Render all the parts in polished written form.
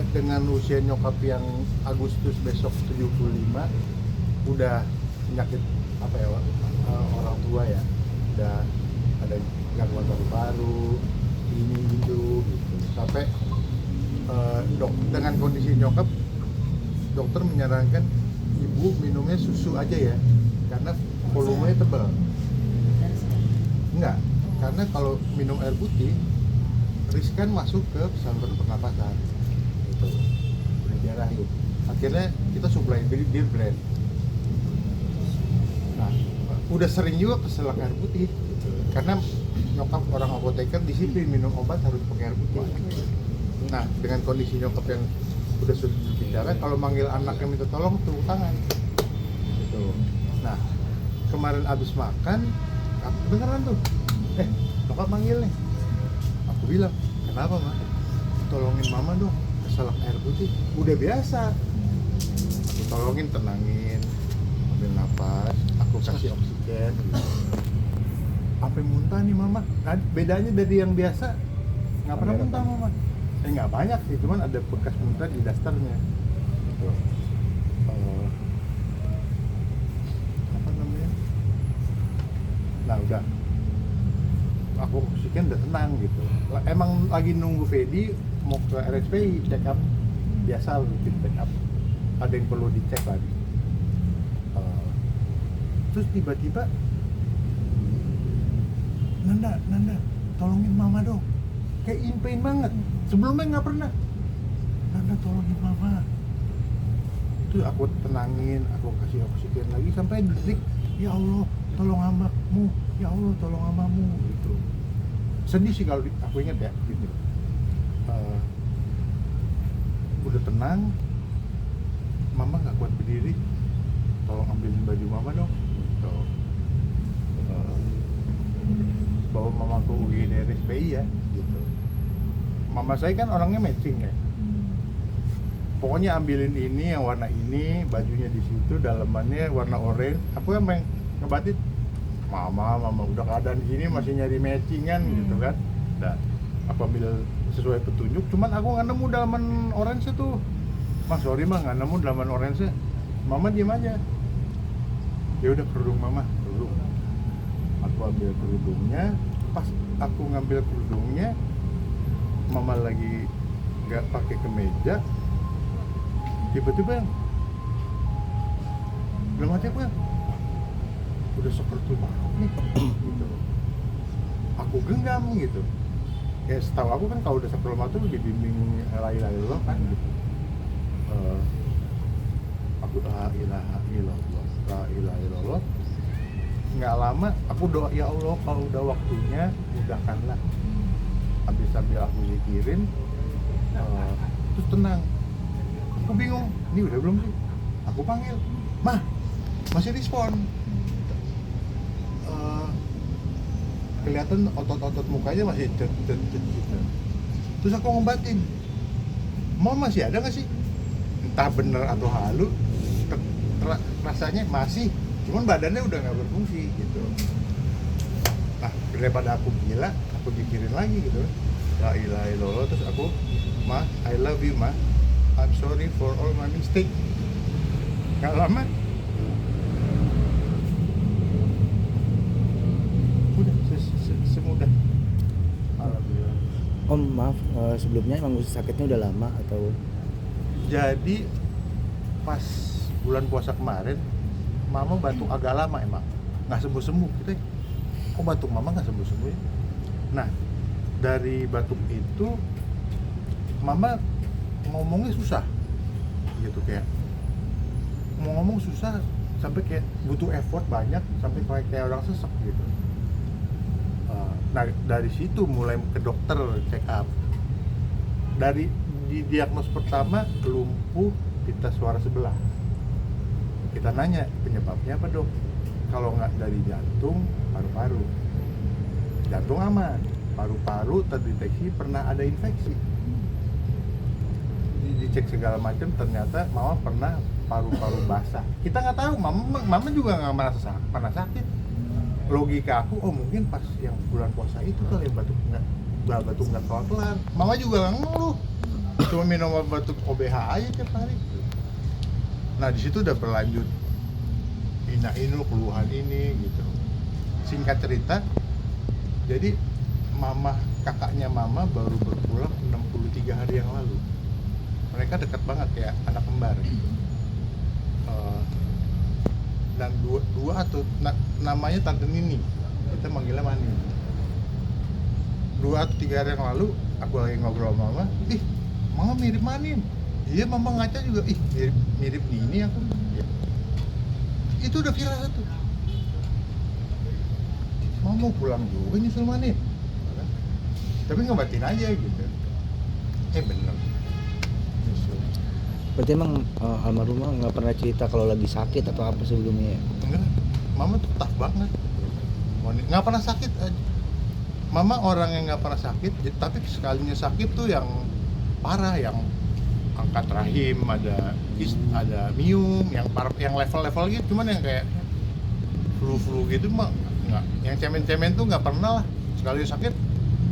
dengan usia nyokap yang Agustus besok 75 udah penyakit apa ya, orang tua ya, udah ada gangguan paru-paru ini itu gitu sampai dengan kondisi nyokap dokter menyarankan ibu minumnya susu aja ya karena volumenya tebal. Enggak, karena kalau minum air putih riskan masuk ke saluran pernapasan itu udah diarahin. Akhirnya kita supply Beer Brand. Nah, udah sering juga keselak air putih gitu. Karena nyokap orang apoteker disiplin minum obat harus pakai air putih. Nah, dengan kondisi nyokap yang udah sudah bicara, kalau manggil anaknya minta tolong tepuk tangan gitu. Nah, kemarin abis makan beneran tuh nyokap manggil nih, aku bilang kenapa mah, tolongin mama dong keselak air putih. Udah biasa aku tolongin, tenangin, ambil napas, aku kasih oksigen gitu. Sampai muntah nih mama. Nah, bedanya dari yang biasa nggak pernah muntah mama. Nggak banyak sih, cuman ada bekas muntah di dasternya gitu. Apa namanya, nah udah aku oksigen udah tenang gitu. Emang lagi nunggu Fedi mau ke RSPI check up biasa, rutin check up, ada yang perlu dicek lagi. Terus tiba-tiba Nanda tolongin mama dong, kayak in pain banget. Sebelumnya nggak pernah. Nanda tolongin mama. Itu aku tenangin, aku kasih oksigen lagi sampai detik, ya Allah tolong hambamu, ya Allah tolong hambamu gitu. Sedih sih kalau aku ingat ya gitu. Udah tenang, mama nggak kuat berdiri, tolong ambilin baju mama dong gitu. Bawa mama ke UGD RSPI ya gitu. Mama saya kan orangnya matching ya, pokoknya ambilin ini yang warna ini, bajunya di situ, dalamannya warna orange. Aku emang ngebatin, mama udah keadaan gini masih nyari matchingan gitu kan. Dan aku ambil sesuai petunjuk, cuman aku nggak nemu dalaman orange tuh. Mas sorry mah nggak nemu dalaman orange. Mama diem aja. Ya udah kerudung mama, kerudung. Aku ambil kerudungnya, pas aku ngambil kerudungnya, mama lagi nggak pakai kemeja, tiba-tiba belum aja aku udah seperti banget nih gitu. Aku genggam gitu. Ya setahu aku kan kalau udah seperti mata tuh dibimbing la-ilaha illallah kan gitu. Aku la ilaha illallah, la ilaha illallah. Nggak lama aku doa, ya Allah kalau udah waktunya mudahkanlah. Habis sambil aku zikirin, terus tenang. Aku bingung, ini udah belum sih? Aku panggil, mah masih respon. Kelihatan otot-otot mukanya masih gitu. Terus aku ngobatin, mau masih ada nggak sih? Entah bener atau halu, rasanya masih, cuman badannya udah nggak berfungsi gitu. Nah, daripada aku gila, aku pikirin lagi gitu. La ilaha illallah, terus aku, ma, I love you ma, I'm sorry for all my mistake. Gak lama, udah semudah. Alhamdulillah. Om maaf, sebelumnya emang sakitnya udah lama atau? Jadi pas bulan puasa kemarin, mama batuk agak lama emang, nggak sembuh-sembuh. Kita, kok batuk mama nggak sembuh-sembuh ya? Nah, dari batuk itu, mama ngomongnya susah, gitu kayak mau ngomong susah, sampai kayak butuh effort banyak, sampai kayak orang sesek gitu. Nah dari situ mulai ke dokter check up. Dari di diagnos pertama lumpuh pita suara sebelah. Kita nanya penyebabnya apa dok? Kalau nggak dari jantung, paru-paru. Jantung aman, paru-paru terdeteksi pernah ada infeksi. Dicek segala macam, ternyata mama pernah paru-paru basah. Kita nggak tahu, mama juga nggak merasa pernah sakit. Logika aku, oh mungkin pas yang bulan puasa itu kali batuk nggak kelar. Mama juga nggak ngeluh. cuma minum obat batuk OBH aja tiap hari. Nah di situ udah berlanjut inu keluhan ini gitu. Singkat cerita, jadi kakaknya mama baru berpulang 63 hari yang lalu. Mereka dekat banget kayak anak kembar gitu. Dan dua atau namanya Tante Nini, kita manggilnya Mani. 2 atau 3 hari yang lalu aku lagi ngobrol sama mama, mama mirip Manin. Iya, mama ngaca juga, mirip Nini aku. Ya. Itu udah viral tuh. Mama mau pulang juga nyusul Manin. Tapi ngebatin aja gitu. Bener. Nyusul. Berarti emang almarhumah nggak pernah cerita kalau lagi sakit atau apa sebelumnya? Enggak, mama tuh tough banget. Nggak pernah sakit aja. Mama orang yang nggak pernah sakit, tapi sekalinya sakit tuh yang parah, yang angkat rahim, ada mium, yang level-level gitu, cuman yang kayak flu gitu mah nggak. Yang cemen-cemen tuh nggak pernah lah. Sekali sakit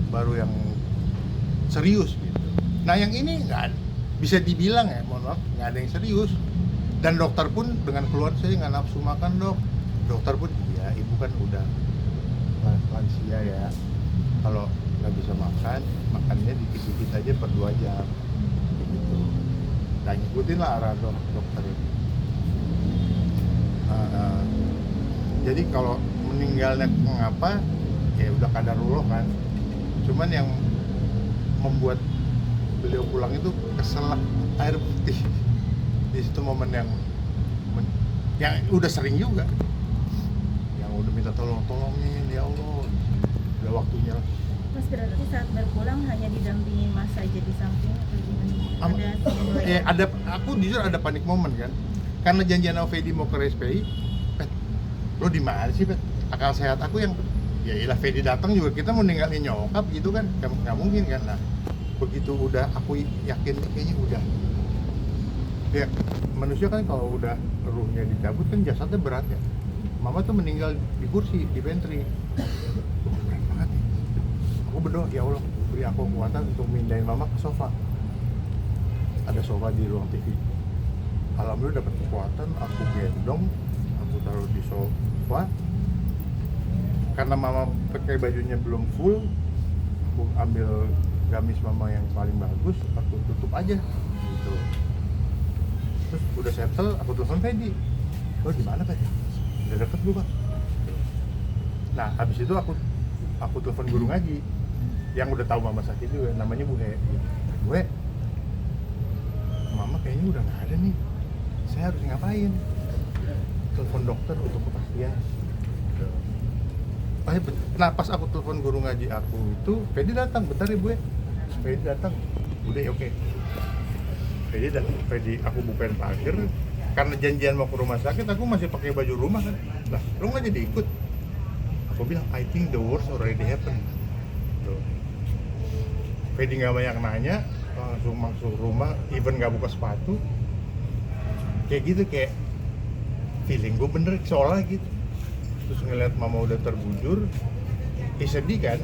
baru yang serius gitu. Nah yang ini nggak bisa dibilang mohon maaf, nggak ada yang serius. Dan dokter pun dengan keluar, saya nggak nafsu makan dok. Dokter pun iya, ibu kan udah lansia ya. Kalau nggak bisa makannya dikit-dikit aja per 2 jam gitu. Dan ngikutin lah arah dokter itu. Jadi kalau meninggalnya mengapa ya udah kadarullah kan. Cuman yang membuat beliau pulang itu keselak air putih. Di situ momen yang udah sering juga, yang udah minta tolongin ya Allah, udah waktunya. Mas berarti saat berpulang hanya didampingi Mas saja di samping atau gimana? Ada aku jujur ada panik momen kan, karena janjian sama Fedi mau ke RSPI. Pet, lo di mana sih Pet? Akal sehat aku yang ya ilah Fedi datang juga kita mau ninggalin nyokap gitu kan, nggak mungkin kan. Nah begitu udah aku yakin kayaknya udah ya, manusia kan kalau udah ruhnya dicabut kan jasadnya berat ya. Mama tuh meninggal di kursi di pantry. Berat banget ya. Aku berdoa ya Allah beri aku kekuatan untuk mindahin mama ke sofa. Ada sofa di ruang TV. Alhamdulillah dapat kekuatan, aku gendong, aku taruh di sofa. Karena mama pakai bajunya belum full, aku ambil gamis mama yang paling bagus, aku tutup aja gitu. Terus udah settle, aku telepon Fedi. Lo di mana Fedi? Udah deket gue Pak. Nah habis itu aku telepon guru ngaji yang udah tahu mama sakit juga, namanya Bu He. Gue, mama kayaknya udah nggak ada nih. Saya harus ngapain? Telepon dokter untuk kepastian. Nah pas aku telepon guru ngaji aku itu, Fedi datang, bentar ya Bu. Fedi datang, udah ya oke. Fedi aku bukain pagar, karena janjian mau ke rumah sakit, aku masih pakai baju rumah kan. Lah, lo nggak jadi ikut? Aku bilang, I think the worst already happened. Tuh. Fedi nggak banyak nanya, langsung masuk rumah, even nggak buka sepatu. Kayak gitu, kayak feeling gue bener seolah gitu. Terus ngeliat mama udah terbujur, sedih kan?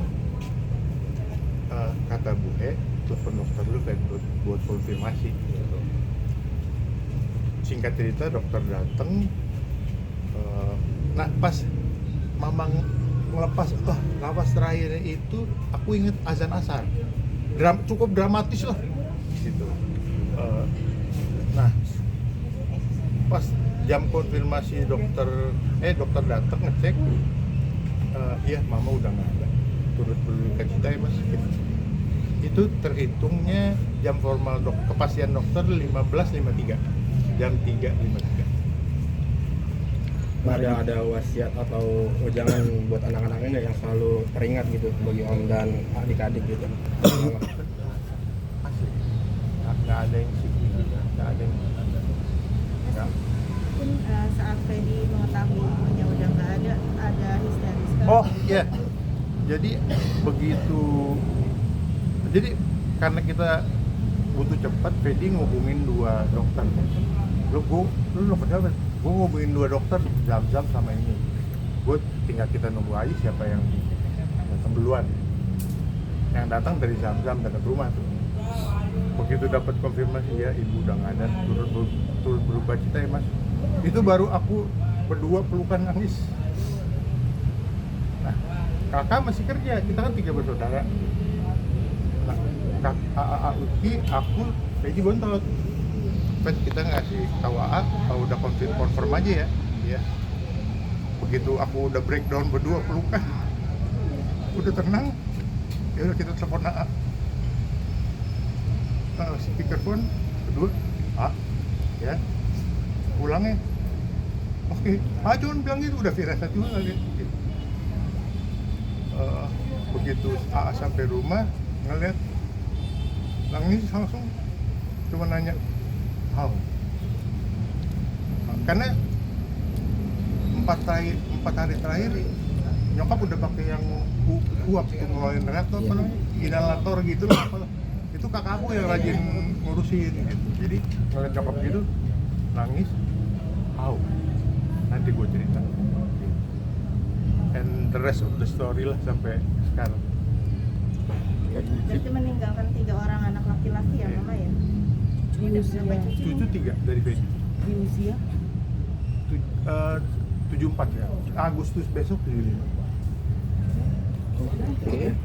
Kata Bu He, telepon dokter dulu kayak buat konfirmasi gitu. Singkat cerita dokter datang, nah pas mama ngelepas nafas terakhirnya itu aku inget azan asar, cukup dramatis lah gitu. Nah pas jam konfirmasi dokter datang ngecek, iya mama udah nggak ada, turut berduka cita ya mas gitu. Itu terhitungnya jam formal kepastian dokter 15.53, jam 3.53. Ada wasiat atau wejangan buat anak-anaknya nggak yang selalu teringat gitu bagi om dan adik-adik gitu? Asli, nggak ada yang signifikan, nggak ada yang nggak. Mungkin saat Fedi mengetahui ibunya udah nggak ada histeris kan? Oh iya, jadi begitu. Jadi karena kita butuh cepat, Fedi ngubungin 2 dokter. Lu dokter siapa? Gue ngubungin 2 dokter, Zam-Zam sama ini. Gue tinggal kita nunggu aja siapa yang datang duluan. Yang datang dari Zam-Zam dekat rumah tuh. begitu dapat konfirmasi ya ibu udah nggak ada, turut berduka cita ya mas. Itu baru aku berdua pelukan nangis. Nah, kakak masih kerja, kita kan 3 bersaudara. Nah, AA Uti, aku, Peggy Bontot. Pet, kita ngasih tahu AA kalau udah confirm aja ya. Ya. Begitu aku udah breakdown berdua pelukan, udah tenang, ya udah kita telepon AA. Speakerphone kedua, ya pulang ya. Oke, cuman bilang gitu udah firasat juga kali. Begitu AA sampai rumah ngeliat nangis langsung, cuma nanya how, karena 4 hari terakhir nyokap udah pakai yang uap tuh ngeluarin reaktor apa namanya, inhalator gitu loh, itu kakak aku yang rajin ngurusin gitu. Jadi ngeliat nyokap gitu nangis, how, nanti gue cerita, and the rest of the story lah sampai sekarang. Berarti meninggalkan 3 orang anak laki-laki ya mama ya? Di Ada usia, berapa cucu? Cucu 3 dari Peggy. di usia 74 ya, Agustus besok 75. Oke.